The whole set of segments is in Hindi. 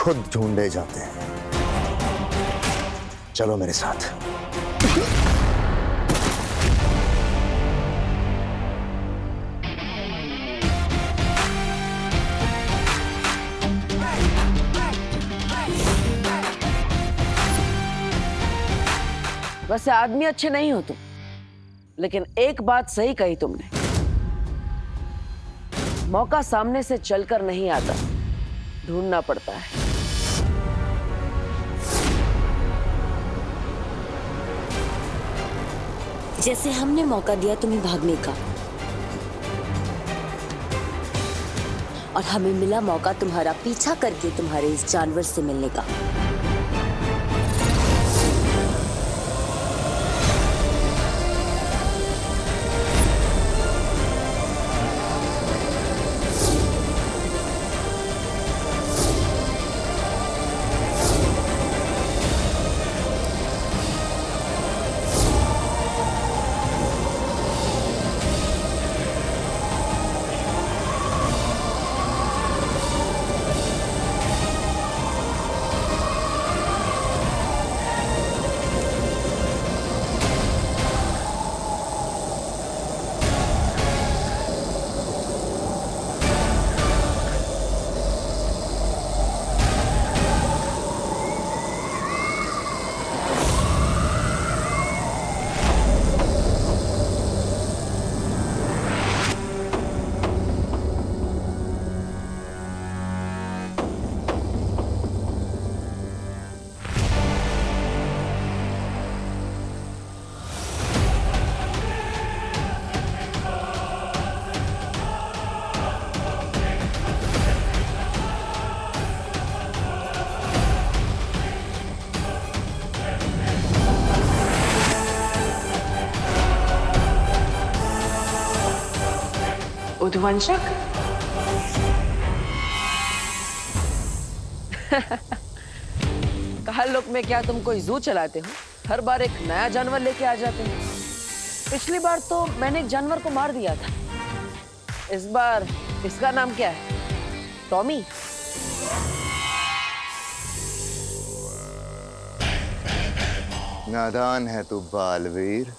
खुद ढूंढे जाते हैं। चलो मेरे साथ। वैसे आदमी अच्छे नहीं हो तुम, लेकिन एक बात सही कही तुमने, मौका सामने से चलकर नहीं आता, ढूंढना पड़ता है। जैसे हमने मौका दिया तुम्हें भागने का, और हमें मिला मौका तुम्हारा पीछा करके तुम्हारे इस जानवर से मिलने का। उद्वंशक? काल लोक में क्या तुम कोई जू चलाते हो? हर बार एक नया जानवर लेके आ जाते हो। पिछली बार तो मैंने एक जानवर को मार दिया था, इस बार इसका नाम क्या है? टॉमी? नादान है तू बालवीर,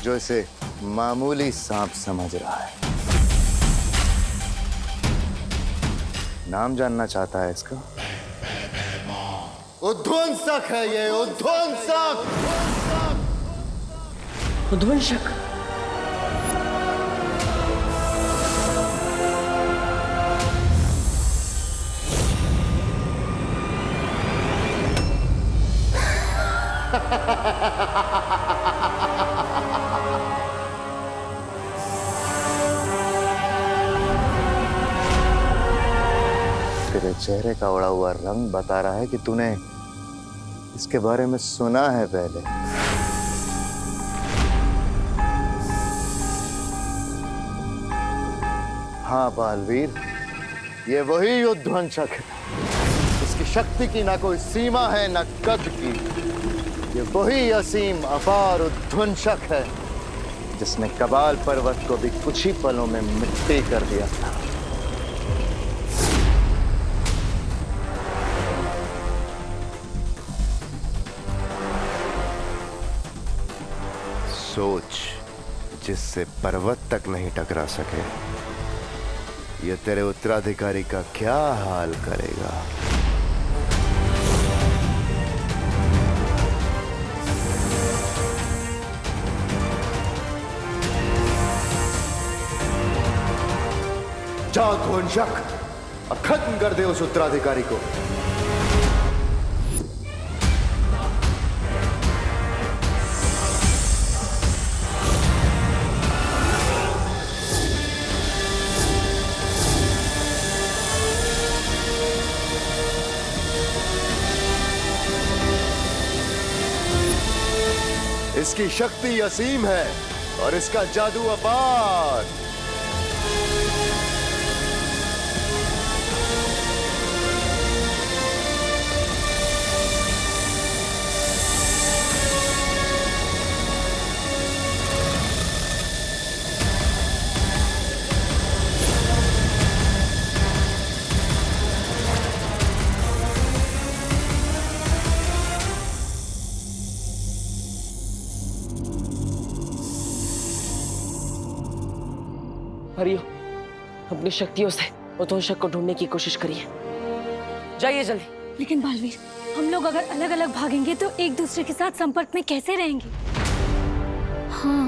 जो इसे मामूली सांप समझ रहा है। नाम जानना चाहता है इसका? उद्वंसक है ये, उद्वंसक। उद्वंशक? तेरे चेहरे का उड़ा हुआ रंग बता रहा है कि तूने इसके बारे में सुना है पहले। हाँ बालवीर, ये वही उद्वंशक है। इसकी शक्ति की ना कोई सीमा है ना कद की। ये वही असीम अपार उद्वंशक है जिसने कबाल पर्वत को भी कुछ ही पलों में मिट्टी कर दिया था। सोच, जिससे पर्वत तक नहीं टकरा सके, ये तेरे उत्तराधिकारी का क्या हाल करेगा। जा ध्वंसक, और खत्म कर दे उस उत्तराधिकारी को। इसकी शक्ति असीम है और इसका जादू अपार। हरियो, अपनी शक्तियों से उद्वंशक को ढूंढने की कोशिश करिए। जाइए जल्दी। लेकिन बालवीर, हम लोग अगर अलग अलग भागेंगे तो एक दूसरे के साथ संपर्क में कैसे रहेंगे? हाँ,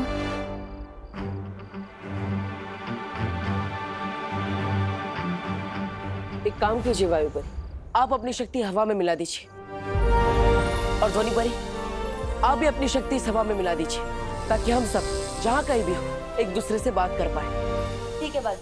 एक काम कीजिए वायु परी, आप अपनी शक्ति हवा में मिला दीजिए, और ध्वनि परी आप भी अपनी शक्ति इस हवा में मिला दीजिए, ताकि हम सब जहाँ कहीं भी हो एक दूसरे से बात कर पाए। ठीक है बाल।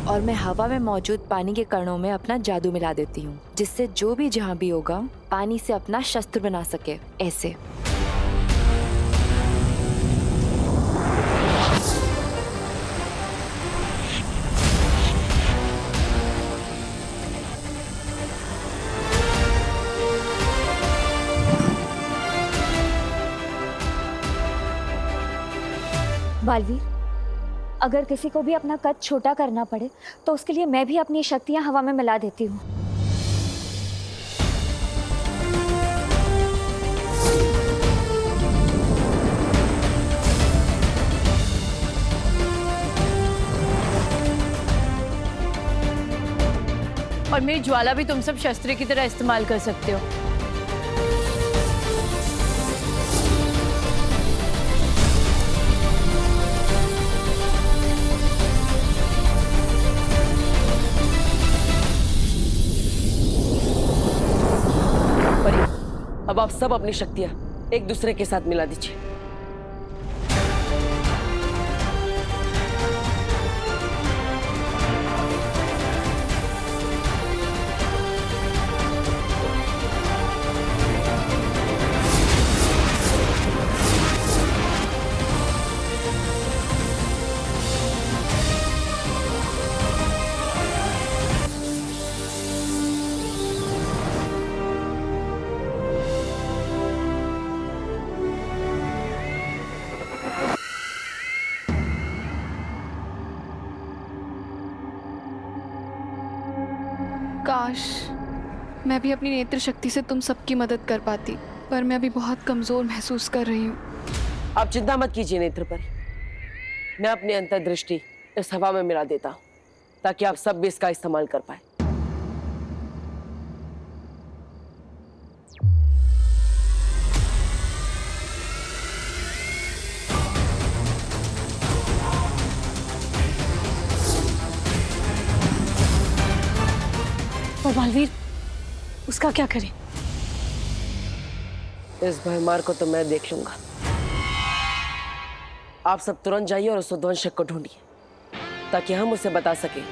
और मैं हवा में मौजूद पानी के कणों में अपना जादू मिला देती हूँ, जिससे जो भी जहाँ भी होगा पानी से अपना शस्त्र बना सके। ऐसे बालवीर, अगर किसी को भी अपना कद छोटा करना पड़े तो उसके लिए मैं भी अपनी शक्तियां हवा में मिला देती हूँ। और मेरी ज्वाला भी तुम सब शस्त्र की तरह इस्तेमाल कर सकते हो। अब आप सब अपनी शक्तियां एक दूसरे के साथ मिला दीजिए। काश मैं भी अपनी नेत्र शक्ति से तुम सबकी मदद कर पाती, पर मैं अभी बहुत कमजोर महसूस कर रही हूँ। आप चिंता मत कीजिए नेत्र परी, मैं अपनी अंतर्दृष्टि इस हवा में मिला देता हूँ, ताकि आप सब भी इसका इस्तेमाल कर पाए। और बालवीर, उसका क्या करें? इस भयमार को तो मैं देख लूंगा। आप सब तुरंत जाइए और उस उद्वंशक को ढूंढिए, ताकि हम उसे बता सकें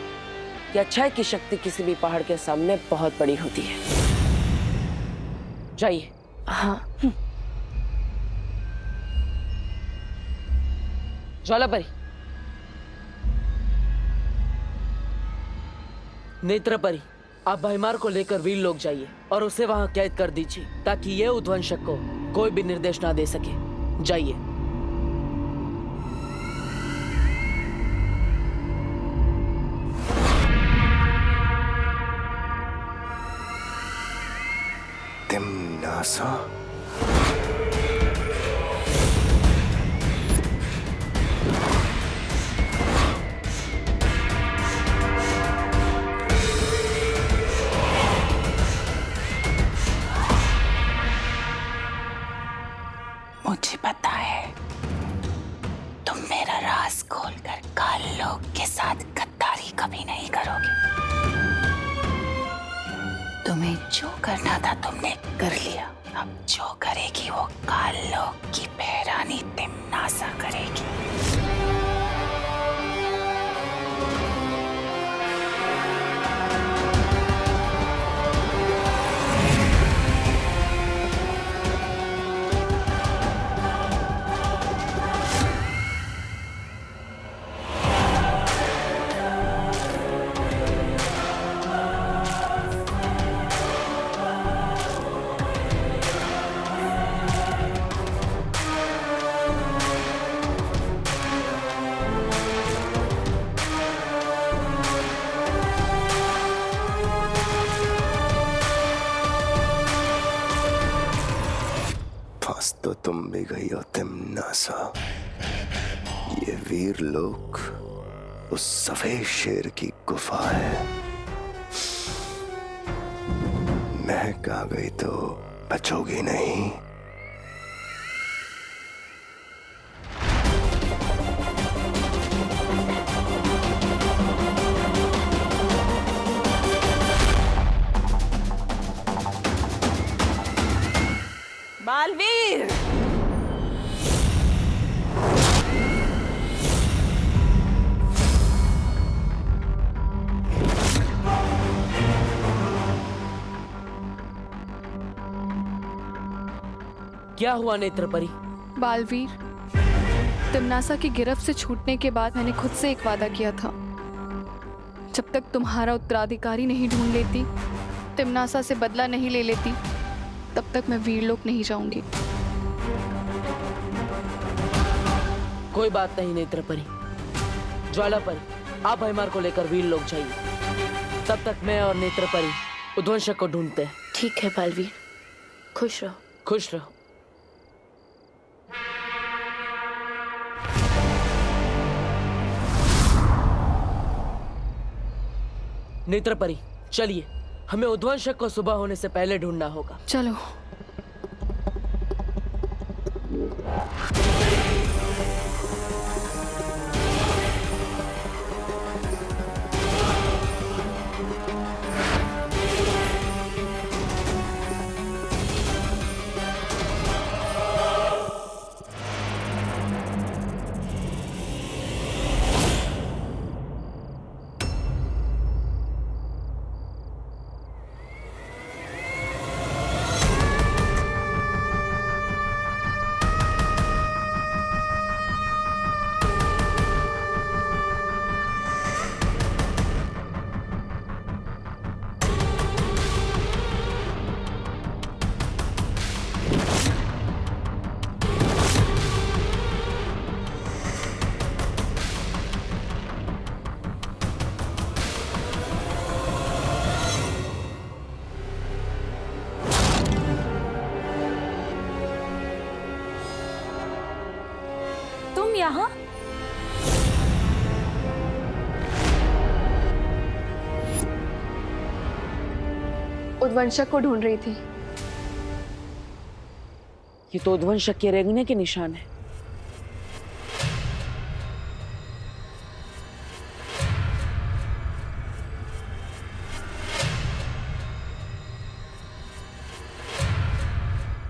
कि अच्छाई की शक्ति किसी भी पहाड़ के सामने बहुत बड़ी होती है। जाइए। हाँ। ज्वाला परी, नेत्र परी, आप भयमार को लेकर वीर लोग जाइए और उसे वहां कैद कर दीजिए, ताकि ये उद्वंशक को कोई भी निर्देश ना दे सके। जाइए। तिम्नासा। मुझे पता है तुम मेरा राज खोलकर काल लोक के साथ गद्दारी कभी नहीं करोगे। तुम्हें जो करना था तुमने कर लिया। अब जो करेगी वो काल लोक की बहरानी तिम्नासा करेगी। तुम भी गई हो तिमनासा। ये वीर लोक उस सफेद शेर की गुफा है। महक आ गई तो बचोगी नहीं। बालवीर, क्या हुआ नेत्रपरी? बालवीर, तिमनासा की गिरफ्त से छूटने के बाद मैंने खुद से एक वादा किया था, जब तक तुम्हारा उत्तराधिकारी नहीं ढूंढ लेती, तिमनासा से बदला नहीं ले लेती, तब तक मैं वीरलोक नहीं जाऊंगी। कोई बात नहीं नेत्रपरी। ज्वालापरी, आप भैमार को लेकर वीरलोक जाइए। तब तक मैं और नेत्रपरी उद्वंशक को ढूंढते हैं। ठीक है बालवीर, खुश रहो। खुश रहो। नेत्रपरी, चलिए, हमें उद्वंशक को सुबह होने से पहले ढूंढना होगा। चलो। तुम यहाँ? उद्वंशक को ढूंढ रही थी। ये तो उद्वंशक के रेंगने के निशान है।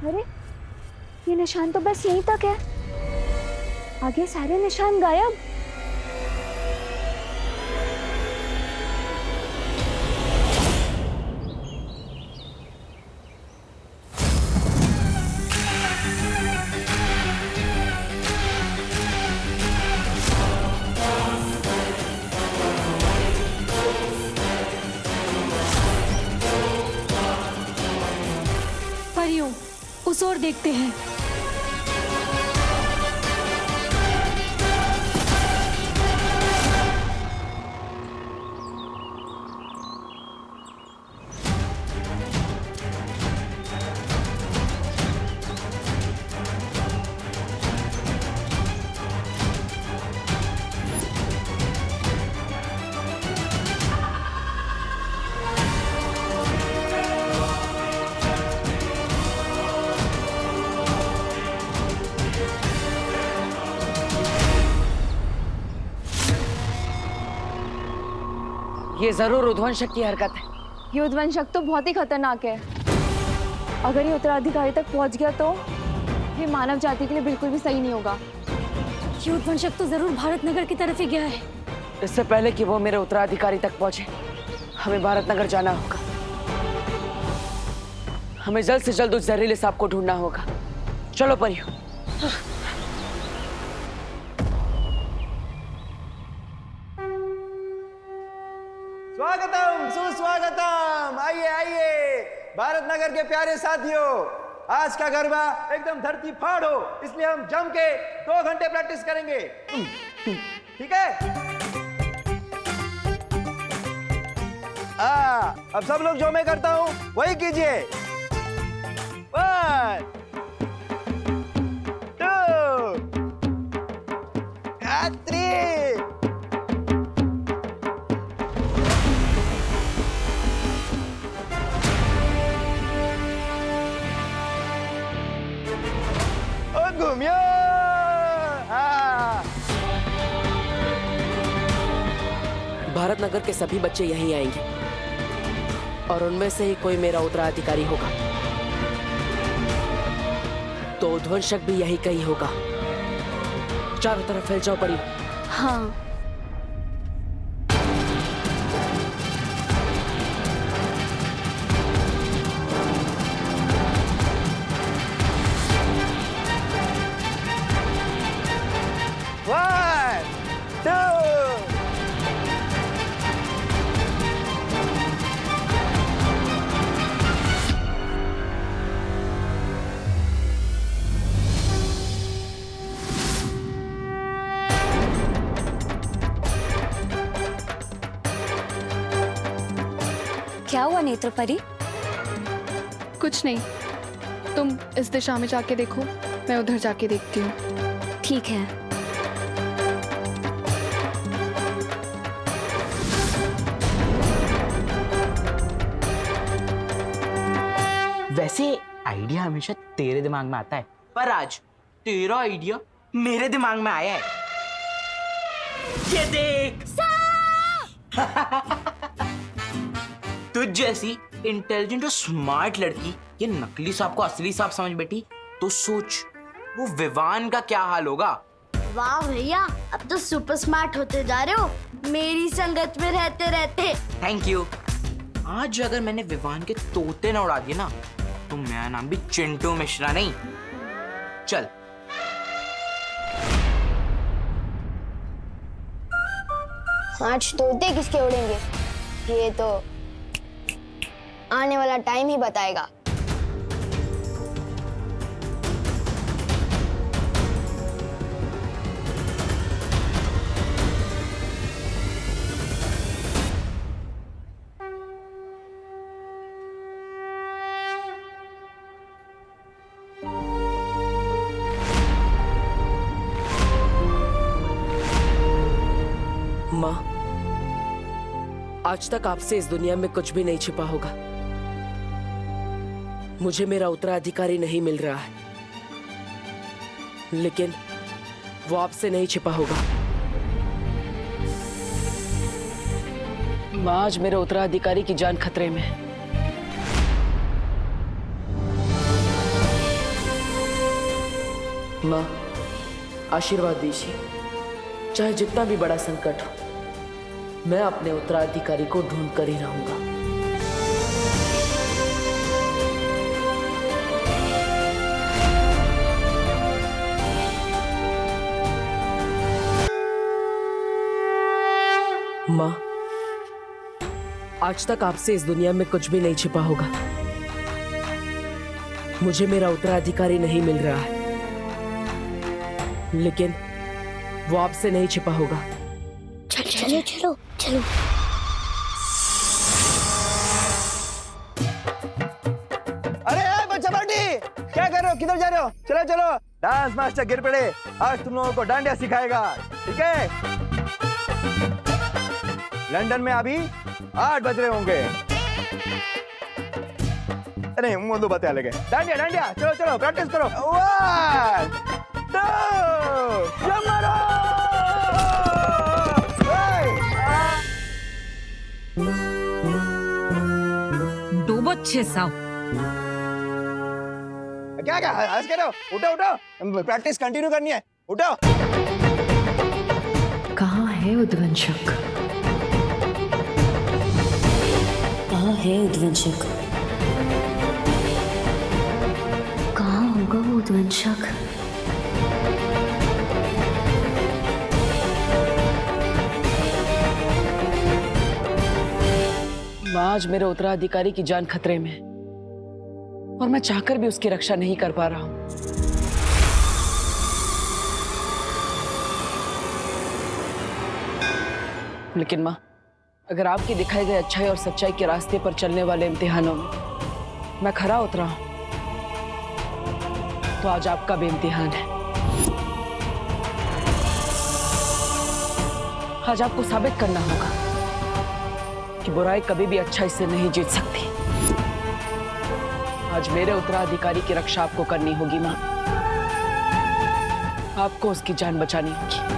अरे, ये निशान तो बस यहीं तक है, आगे सारे निशान गायब। परियों, उस ओर देखते हैं। ये जरूर उद्वंशक की हरकत है। ये उद्वंशक तो बहुत ही खतरनाक है। अगर ये उत्तराधिकारी तक पहुंच गया तो ये मानव जाति के लिए बिल्कुल भी सही नहीं होगा। ये उद्वंशक तो जरूर भारत नगर की तरफ ही गया है। इससे पहले कि वो मेरे उत्तराधिकारी तक पहुंचे, हमें भारत नगर जाना होगा। हमें जल्द से जल्द उस जहरीले सांप को ढूंढना होगा। चलो परियों। स्वागतम, सुस्वागतम। आइए आइए भारत नगर के प्यारे साथियों, आज का गरबा एकदम धरती फाड़ हो, इसलिए हम जम के 2 घंटे प्रैक्टिस करेंगे। ठीक है? अब सब लोग जो मैं करता हूं वही कीजिए। 1 भारत नगर के सभी बच्चे यहीं आएंगे और उनमें से ही कोई मेरा उत्तराधिकारी होगा। तो ध्वंसक भी यही कहीं होगा। चारों तरफ फैल जाओ पड़ी। हाँ। One, two. क्या हुआ नेत्र परी? कुछ नहीं, तुम इस दिशा में जाके देखो, मैं उधर जाके देखती हूँ। ठीक है। वैसे आइडिया हमेशा तेरे दिमाग में आता है, पर आज तेरा आइडिया मेरे दिमाग में आया है। ये देख तुझ जैसी इंटेलिजेंट और स्मार्ट लड़की ये नकली सांप को असली सांप समझ बैठी, तो सोच वो विवान का क्या हाल होगा। वाह भैया, अब तो सुपर स्मार्ट होते जा रहे हो मेरी संगत में रहते रहते। Thank you. आज अगर मैंने विवान के तोते न उड़ा दिए ना, तो मेरा नाम भी चिंटू मिश्रा नहीं। चल आज तोते किसके उड़ेंगे ये तो आने वाला टाइम ही बताएगा। माँ, आज तक आपसे इस दुनिया में कुछ भी नहीं छिपा होगा। मुझे मेरा उत्तराधिकारी नहीं मिल रहा है, लेकिन वो आपसे नहीं छिपा होगा। माँ, आज मेरे उत्तराधिकारी की जान खतरे में है। माँ, आशीर्वाद दीजिए। चाहे जितना भी बड़ा संकट हो, मैं अपने उत्तराधिकारी को ढूंढ कर ही रहूंगा। माँ, आज तक आपसे इस दुनिया में कुछ भी नहीं छिपा होगा। मुझे मेरा उत्तराधिकारी नहीं मिल रहा है, लेकिन वो आपसे नहीं छिपा होगा। चलो चलो चलो। अरे बच्चा पार्टी, क्या कर रहे हो, किधर जा रहे हो? चलो चलो, डांस मास्टर गिर पड़े, आज तुम लोगों को डांडिया सिखाएगा, ठीक है? लंदन में अभी 8 बज रहे होंगे। अरे मुंह बातें अलग है। डांडिया डांडिया, चलो चलो प्रैक्टिस करो। 1 2 जंप मारो। डूबो 600। क्या क्या हंस कर रहे हो? उठो उठो, प्रैक्टिस कंटिन्यू करनी है, उठो। कहाँ है उद्वंशक? कहाँ है उद्वंशक? कहाँ होगा वो उद्वंशक? आज मेरे उत्तराधिकारी की जान खतरे में है और मैं चाहकर भी उसकी रक्षा नहीं कर पा रहा हूं। लेकिन माँ, अगर आपके दिखाए गए अच्छाई और सच्चाई के रास्ते पर चलने वाले इम्तिहानों में मैं खरा उतरा हूं, तो आज आपका भी इम्तिहान है। आज आपको साबित करना होगा कि बुराई कभी भी अच्छाई से नहीं जीत सकती। आज मेरे उत्तराधिकारी की रक्षा आपको करनी होगी माँ। आपको उसकी जान बचानी होगी।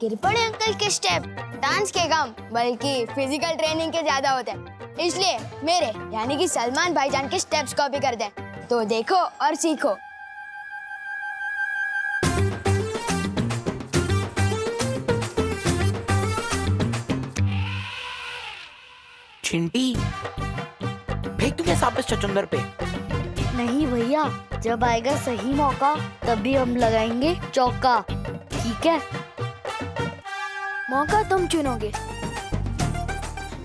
गिर पड़े अंकल के स्टेप डांस के कम बल्कि फिजिकल ट्रेनिंग के ज्यादा होते हैं, इसलिए मेरे यानी कि सलमान भाईजान के स्टेप्स कॉपी कर दे। तो देखो और सीखो। चिंटी फेंक दूंगा सांप इस चचुंदर पे। नहीं भैया, जब आएगा सही मौका तभी हम लगाएंगे चौका, ठीक है? मौका तुम चुनोगे,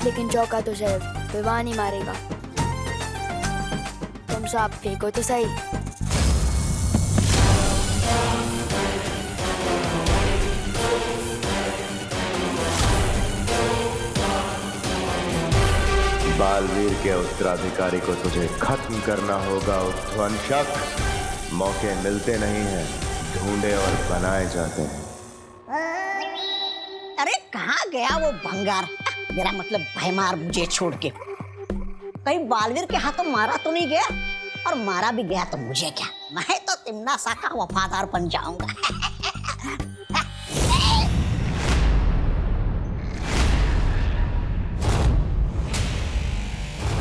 लेकिन चौका तो सिर्फ विवान ही मारेगा। तुम सांप फेंको तो सही। बालवीर के उत्तराधिकारी को तुझे खत्म करना होगा उद्वंशक। मौके मिलते नहीं हैं, ढूंढे और बनाए जाते हैं। अरे कहाँ गया वो भंगार? मेरा मतलब भैमार मुझे छोड़ के। कहीं बालवीर के हाथों मारा तो नहीं गया? और मारा भी गया तो मुझे क्या, मैं तो तिम्नासा का वफादार बन जाऊंगा।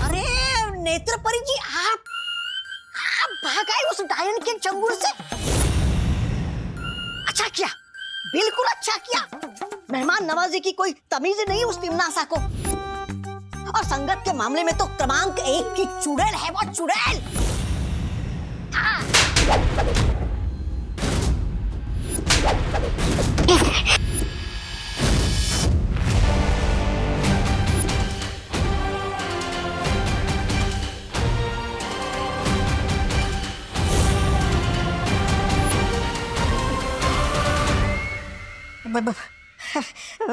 अरे नेत्रपरी जी, आप भाग आए उस डायन के चंगुल से। अच्छा किया, बिल्कुल अच्छा किया। मेहमान नवाजी की कोई तमीज नहीं उस तिम्नासा को। और संगत के मामले में तो क्रमांक 1 की चुड़ैल है वो, चुड़ैल।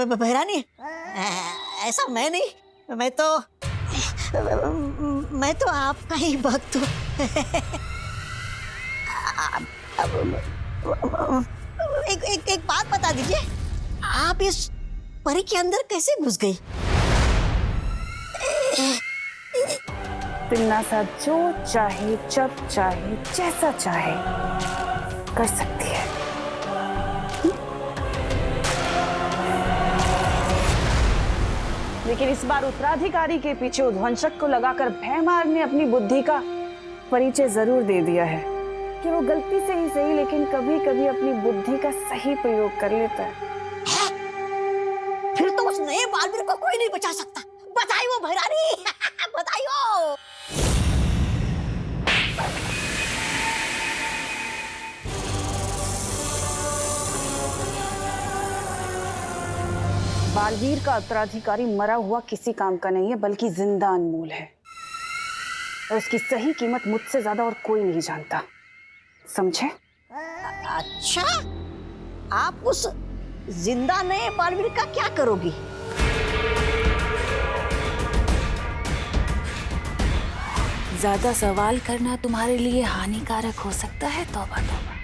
भैरानी, ऐसा मैं नहीं, मैं तो आपका ही भक्त हूँ। एक बात बता दीजिए, आप इस परी के अंदर कैसे घुस गई? तिम्नासा जो चाहे, जब चाहे, जैसा चाहे कर सकती है। लेकिन इस बार उत्तराधिकारी के पीछे उद्वंशक को लगाकर भैमार ने अपनी बुद्धि का परिचय जरूर दे दिया है कि वो गलती से ही सही, लेकिन कभी कभी अपनी बुद्धि का सही प्रयोग कर लेता है। फिर तो उस नए बालवीर को कोई नहीं बचा सकता। बताइयो भैरानी, बताइयो। बालवीर का उत्तराधिकारी मरा हुआ किसी काम का नहीं है, बल्कि जिंदा अनमोल है। और उसकी सही कीमत मुझसे ज्यादा और कोई नहीं जानता, समझे? अच्छा, आप उस जिंदा नए बालवीर का क्या करोगी? ज्यादा सवाल करना तुम्हारे लिए हानिकारक हो सकता है। तौबा तौबा।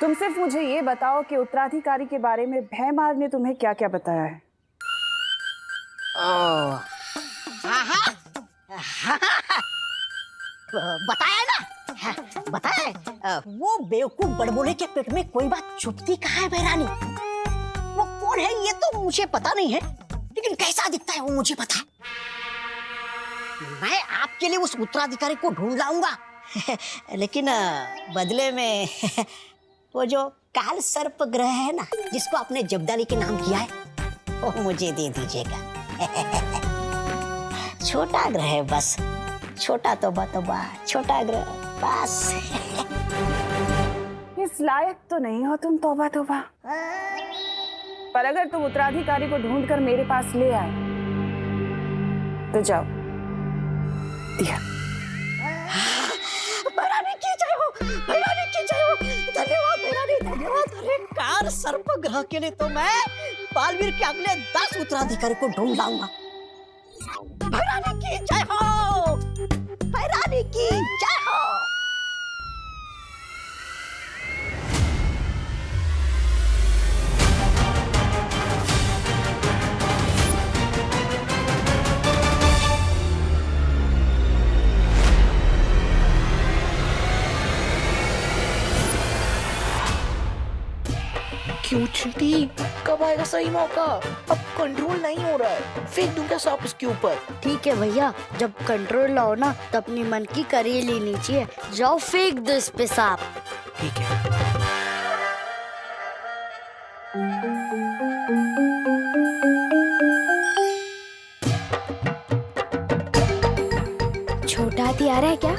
तुम सिर्फ मुझे ये बताओ कि उत्तराधिकारी के बारे में भैमार ने तुम्हें क्या क्या बताया है? बताया ना, बताया। वो बेवकूफ बड़बोले के पेट में कोई बात छुपती कहाँ है भैरानी? वो कौन है ये तो मुझे पता नहीं है, लेकिन कैसा दिखता है वो मुझे पता है। मैं आपके लिए उस उत्तराधिकारी को ढूंढ लाऊंगा, लेकिन बदले में वो जो काल सर्प ग्रह है ना, जिसको आपने जब्दाली के नाम किया है, वो मुझे दे दीजिएगा। छोटा ग्रह है बस, छोटा तौबा, छोटा ग्रह बस। इस लायक तो नहीं हो तुम, तौबा तौबा। पर अगर तुम उत्तराधिकारी को ढूंढकर मेरे पास ले आए तो जाओ, दिया। भैरानी की जय हो, भैरानी की जय हो। धन्यवाद भैरानी, धन्यवाद। अरे कार सर्प ग्रह के लिए तो मैं बालवीर के अगले 10 उत्तराधिकारी को ढूंढ लाऊंगा। भैरानी की जय हो, भैरानी की जय हो। चींटी, कब आएगा सही मौका? अब कंट्रोल नहीं हो रहा है, फेंक दूं क्या सांप उसके ऊपर? ठीक है भैया, जब कंट्रोल लाओ ना तो अपनी मन की करी लेनी चाहिए। जाओ फेंक दो इस पे सांप। ठीक है। छोटा हाथी आ रहा है क्या?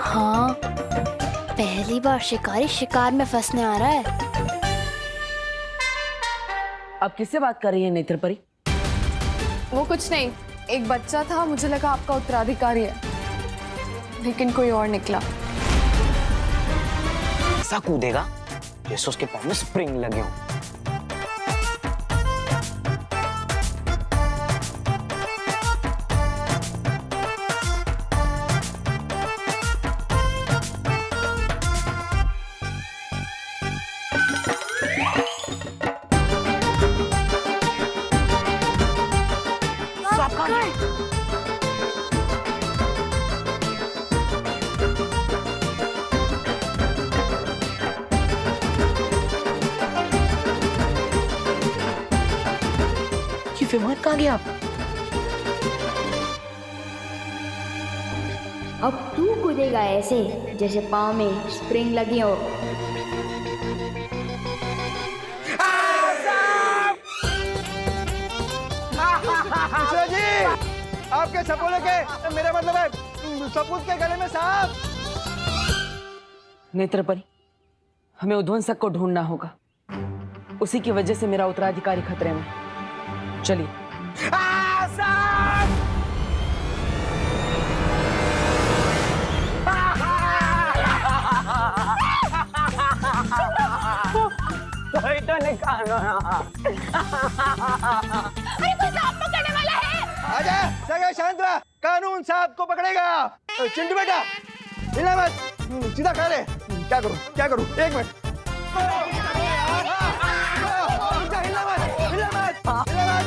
हाँ, पहली बार शिकारी शिकार में फंसने आ रहा है। अब किससे बात कर रही है नेत्र परी? वो कुछ नहीं, एक बच्चा था, मुझे लगा आपका उत्तराधिकारी है, लेकिन कोई और निकला। ऐसा कूदेगा जैसे उसके पैर में स्प्रिंग लगे हों। विमान कहाँ गया? अब तू कूदेगा ऐसे जैसे पाँव में स्प्रिंग लगी हो। मिश्रा जी, आपके सपोले के, मेरा मतलब है सपूत के गले में सांप। नेत्र परी, हमें उध्वंसक को ढूंढना होगा। उसी की वजह से मेरा उत्तराधिकारी खतरे में। चलिए। तो निकालो ना। अरे कोई सांप पकड़ने वाला है। आजा, सगा शांत रहा, कानून सांप को पकड़ेगा। चिंटू बेटा, हिला मत, सीधा खा ले। क्या करूं? क्या करूं? एक मिनट। हिला मत, हिला मत, हिला मत।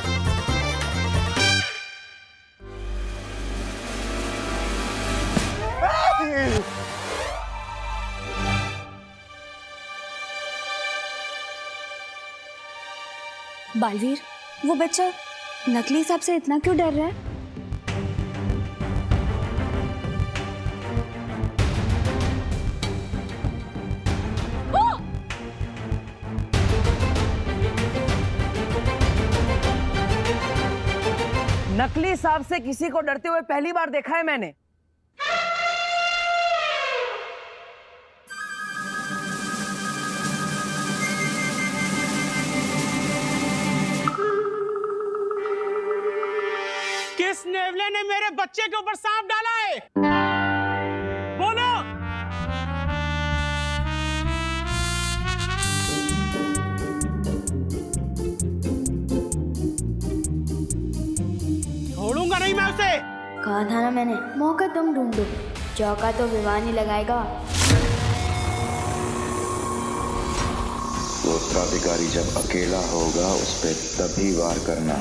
बालवीर, वो बच्चा नकली सांप से इतना क्यों डर रहा है? नकली सांप से किसी को डरते हुए पहली बार देखा है मैंने। किस नेवले ने मेरे बच्चे के ऊपर सांप डाला है? बोलो। छोड़ूंगा नहीं मैं उसे। कहा था ना मैंने, मौका तुम ढूंढो, चौका तो विमान ही लगाएगा। उत्तराधिकारी जब अकेला होगा उस पे तभी वार करना।